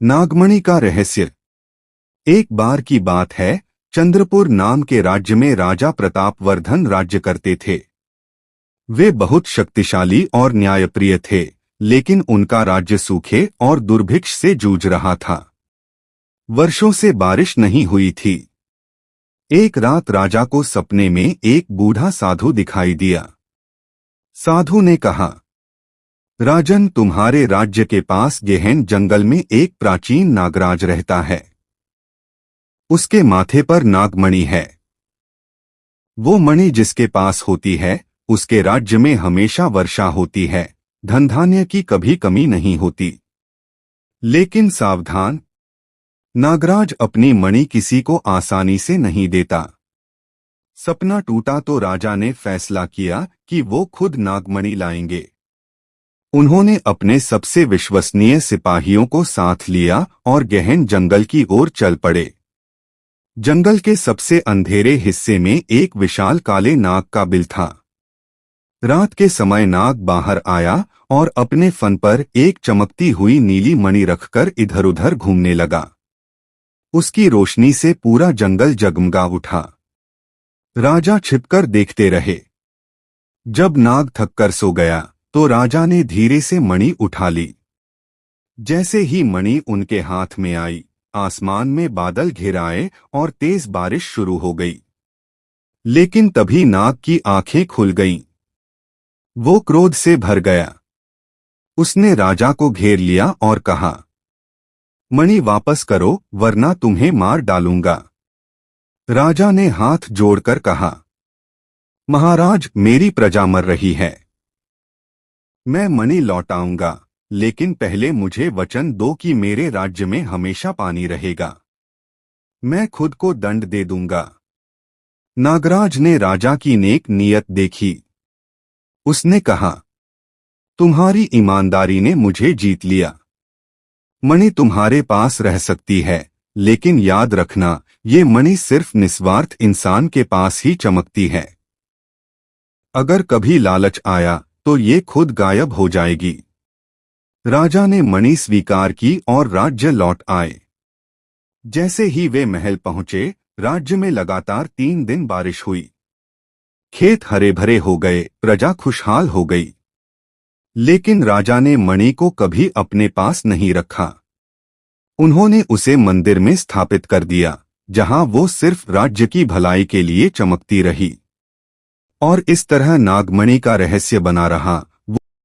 नागमणि का रहस्य। एक बार की बात है, चंद्रपुर नाम के राज्य में राजा प्रतापवर्धन राज्य करते थे। वे बहुत शक्तिशाली और न्यायप्रिय थे, लेकिन उनका राज्य सूखे और दुर्भिक्ष से जूझ रहा था। वर्षों से बारिश नहीं हुई थी। एक रात राजा को सपने में एक बूढ़ा साधु दिखाई दिया। साधु ने कहा, राजन, तुम्हारे राज्य के पास गहन जंगल में एक प्राचीन नागराज रहता है। उसके माथे पर नागमणि है। वो मणि जिसके पास होती है, उसके राज्य में हमेशा वर्षा होती है, धन धान्य की कभी कमी नहीं होती। लेकिन सावधान, नागराज अपनी मणि किसी को आसानी से नहीं देता। सपना टूटा तो राजा ने फैसला किया कि वो खुद नागमणि लाएंगे। उन्होंने अपने सबसे विश्वसनीय सिपाहियों को साथ लिया और गहन जंगल की ओर चल पड़े। जंगल के सबसे अंधेरे हिस्से में एक विशाल काले नाग का बिल था। रात के समय नाग बाहर आया और अपने फन पर एक चमकती हुई नीली मणि रखकर इधर उधर घूमने लगा। उसकी रोशनी से पूरा जंगल जगमगा उठा। राजा छिपकर देखते रहे। जब नाग थककर सो गया तो राजा ने धीरे से मणि उठा ली। जैसे ही मणि उनके हाथ में आई, आसमान में बादल घिर आए और तेज बारिश शुरू हो गई। लेकिन तभी नाग की आंखें खुल गईं। वो क्रोध से भर गया। उसने राजा को घेर लिया और कहा, मणि वापस करो वरना तुम्हें मार डालूंगा। राजा ने हाथ जोड़कर कहा, महाराज, मेरी प्रजा मर रही है। मैं मणि लौटाऊंगा, लेकिन पहले मुझे वचन दो कि मेरे राज्य में हमेशा पानी रहेगा। मैं खुद को दंड दे दूंगा। नागराज ने राजा की नेक नीयत देखी। उसने कहा, तुम्हारी ईमानदारी ने मुझे जीत लिया। मणि तुम्हारे पास रह सकती है, लेकिन याद रखना, ये मणि सिर्फ निस्वार्थ इंसान के पास ही चमकती है। अगर कभी लालच आया तो ये खुद गायब हो जाएगी। राजा ने मणि स्वीकार की और राज्य लौट आए। जैसे ही वे महल पहुंचे, राज्य में लगातार 3 दिन बारिश हुई। खेत हरे भरे हो गए, प्रजा खुशहाल हो गई। लेकिन राजा ने मणि को कभी अपने पास नहीं रखा। उन्होंने उसे मंदिर में स्थापित कर दिया, जहां वो सिर्फ राज्य की भलाई के लिए चमकती रही। और इस तरह नागमणि का रहस्य बना रहा